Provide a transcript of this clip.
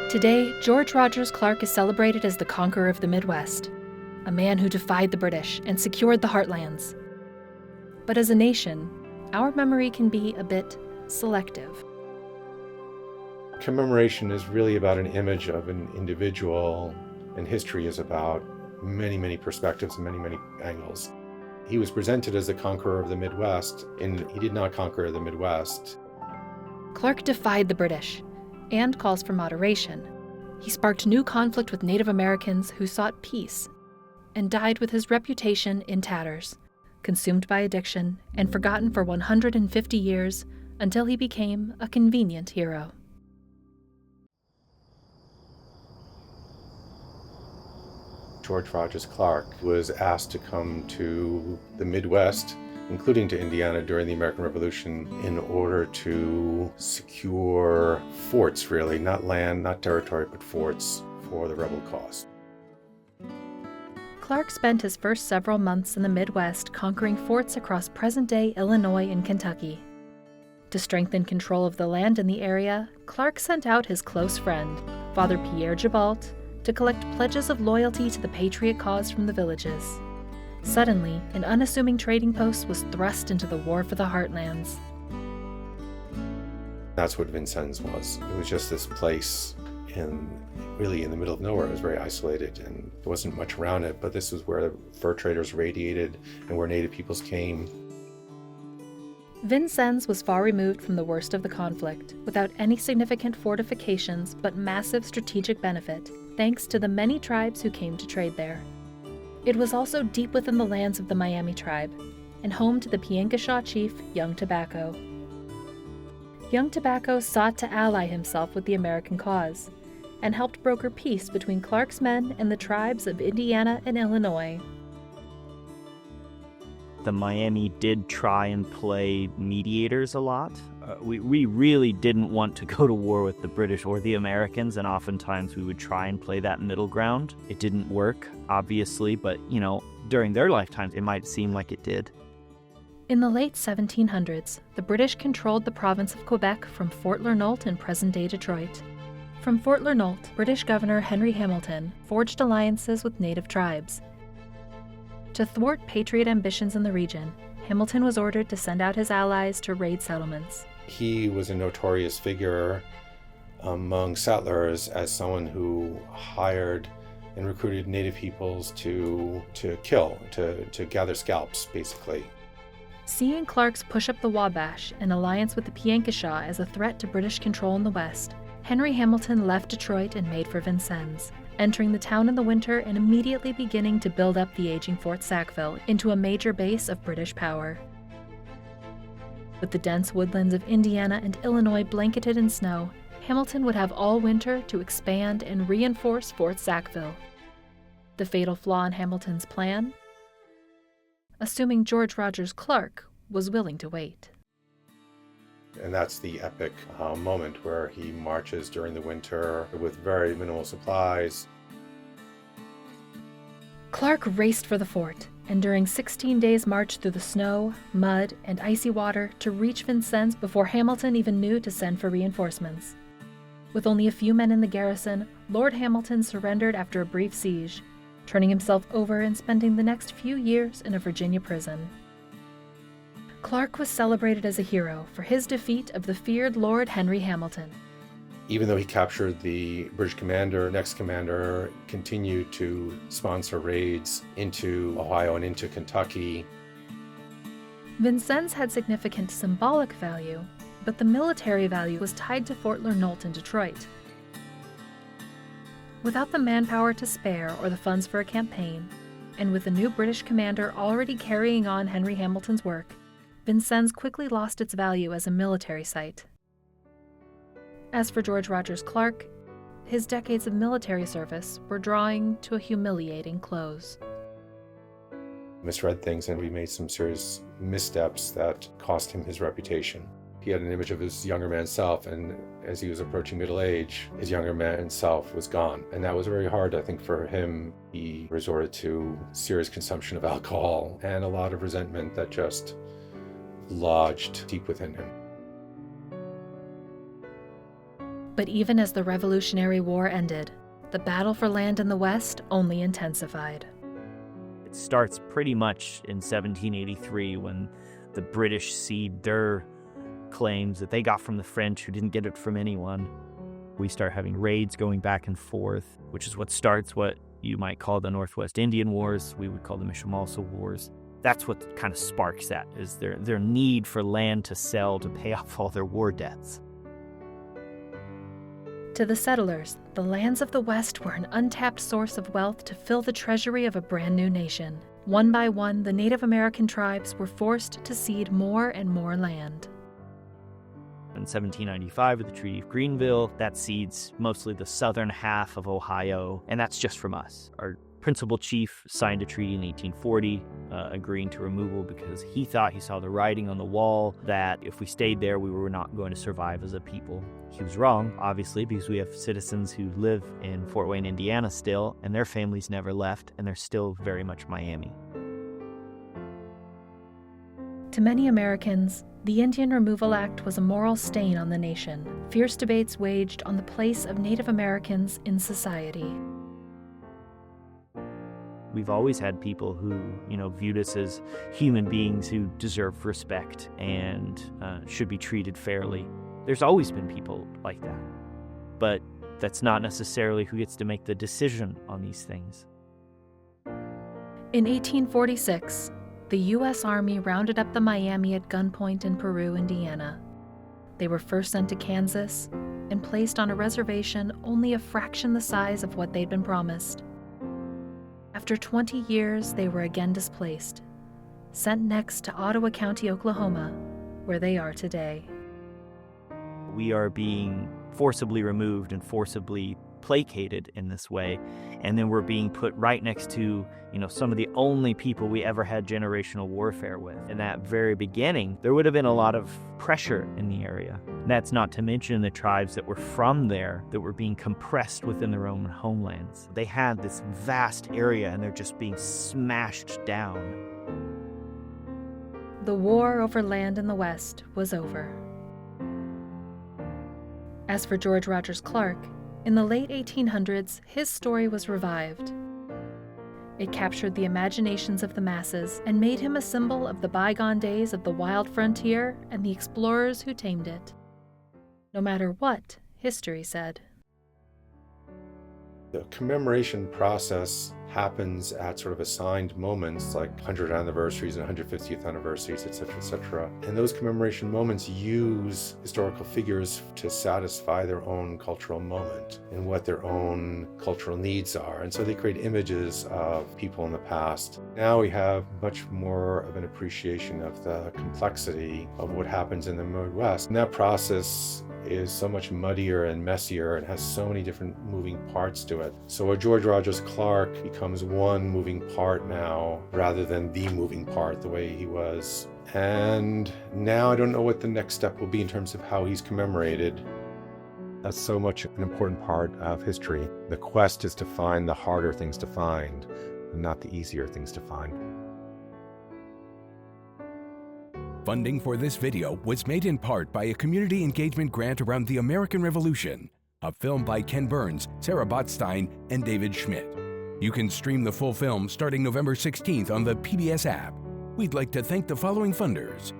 Today, George Rogers Clark is celebrated as the conqueror of the Midwest, a man who defied the British and secured the heartlands. But as a nation, our memory can be a bit selective. Commemoration is really about an image of an individual, and history is about many, many perspectives and many, many angles. He was presented as the conqueror of the Midwest, and he did not conquer the Midwest. Clark defied the British and calls for moderation. He sparked new conflict with Native Americans who sought peace and died with his reputation in tatters, consumed by addiction and forgotten for 150 years until he became a convenient hero. George Rogers Clark was asked to come to the Midwest, including to Indiana during the American Revolution, in order to secure forts, really, not land, not territory, but forts for the rebel cause. Clark spent his first several months in the Midwest conquering forts across present-day Illinois and Kentucky. To strengthen control of the land in the area, Clark sent out his close friend, Father Pierre Gibault, to collect pledges of loyalty to the patriot cause from the villages. Suddenly, an unassuming trading post was thrust into the war for the heartlands. That's what Vincennes was. It was just this place really in the middle of nowhere. It was very isolated and there wasn't much around it, but this was where the fur traders radiated and where native peoples came. Vincennes was far removed from the worst of the conflict, without any significant fortifications but massive strategic benefit, thanks to the many tribes who came to trade there. It was also deep within the lands of the Miami tribe, and home to the Piankashaw chief, Young Tobacco. Young Tobacco sought to ally himself with the American cause, and helped broker peace between Clark's men and the tribes of Indiana and Illinois. The Miami did try and play mediators a lot. We really didn't want to go to war with the British or the Americans, and oftentimes we would try and play that middle ground. It didn't work, obviously, but, during their lifetimes, it might seem like it did. In the late 1700s, the British controlled the province of Quebec from Fort Lernoult in present-day Detroit. From Fort Lernoult, British Governor Henry Hamilton forged alliances with native tribes. To thwart patriot ambitions in the region, Hamilton was ordered to send out his allies to raid settlements. He was a notorious figure among settlers as someone who hired and recruited native peoples to kill, to gather scalps, basically. Seeing Clark's push up the Wabash and alliance with the Piankashaw as a threat to British control in the West, Henry Hamilton left Detroit and made for Vincennes, entering the town in the winter and immediately beginning to build up the aging Fort Sackville into a major base of British power. With the dense woodlands of Indiana and Illinois blanketed in snow, Hamilton would have all winter to expand and reinforce Fort Sackville. The fatal flaw in Hamilton's plan? Assuming George Rogers Clark was willing to wait. And that's the epic moment where he marches during the winter with very minimal supplies. Clark raced for the fort, and during 16 days marched through the snow, mud, and icy water to reach Vincennes before Hamilton even knew to send for reinforcements. With only a few men in the garrison, Lord Hamilton surrendered after a brief siege, turning himself over and spending the next few years in a Virginia prison. Clark was celebrated as a hero for his defeat of the feared Lord Henry Hamilton. Even though he captured the British commander, next commander continued to sponsor raids into Ohio and into Kentucky. Vincennes had significant symbolic value, but the military value was tied to Fort Lernoult in Detroit. Without the manpower to spare or the funds for a campaign, and with a new British commander already carrying on Henry Hamilton's work, Vincennes quickly lost its value as a military site. As for George Rogers Clark, his decades of military service were drawing to a humiliating close. Misread things, and we made some serious missteps that cost him his reputation. He had an image of his younger man self, and as he was approaching middle age, his younger man self was gone. And that was very hard, I think, for him. He resorted to serious consumption of alcohol and a lot of resentment that just lodged deep within him. But even as the Revolutionary War ended, the battle for land in the West only intensified. It starts pretty much in 1783 when the British cede their claims that they got from the French, who didn't get it from anyone. We start having raids going back and forth, which is what starts what you might call the Northwest Indian Wars. We would call the Mishamalsa Wars. That's what kind of sparks that, is their need for land to sell to pay off all their war debts. To the settlers, the lands of the West were an untapped source of wealth to fill the treasury of a brand new nation. One by one, the Native American tribes were forced to cede more and more land. In 1795, with the Treaty of Greenville, that cedes mostly the southern half of Ohio, and that's just from us. Our principal chief signed a treaty in 1840, agreeing to removal because he thought he saw the writing on the wall that if we stayed there, we were not going to survive as a people. He was wrong, obviously, because we have citizens who live in Fort Wayne, Indiana still, and their families never left, and they're still very much Miami. To many Americans, the Indian Removal Act was a moral stain on the nation. Fierce debates waged on the place of Native Americans in society. We've always had people who, viewed us as human beings who deserve respect and should be treated fairly. There's always been people like that. But that's not necessarily who gets to make the decision on these things. In 1846, the U.S. Army rounded up the Miami at gunpoint in Peru, Indiana. They were first sent to Kansas and placed on a reservation only a fraction the size of what they'd been promised. After 20 years, they were again displaced, sent next to Ottawa County, Oklahoma, where they are today. We are being forcibly removed and forcibly placated in this way, and then we're being put right next to, some of the only people we ever had generational warfare with. In that very beginning, there would have been a lot of pressure in the area. And that's not to mention the tribes that were from there that were being compressed within their own homelands. They had this vast area, and they're just being smashed down. The war over land in the West was over. As for George Rogers Clark, in the late 1800s, his story was revived. It captured the imaginations of the masses and made him a symbol of the bygone days of the wild frontier and the explorers who tamed it. No matter what, history said. The commemoration process happens at sort of assigned moments like 100th anniversaries and 150th anniversaries, etc., etc. And those commemoration moments use historical figures to satisfy their own cultural moment and what their own cultural needs are. And so they create images of people in the past. Now we have much more of an appreciation of the complexity of what happens in the Midwest. And that process is so much muddier and messier and has so many different moving parts to it. So George Rogers Clark becomes one moving part now rather than the moving part the way he was. And now I don't know what the next step will be in terms of how he's commemorated. That's so much an important part of history. The quest is to find the harder things to find, and not the easier things to find. Funding for this video was made in part by a community engagement grant around the American Revolution, a film by Ken Burns, Sarah Botstein, and David Schmidt. You can stream the full film starting November 16th on the PBS app. We'd like to thank the following funders: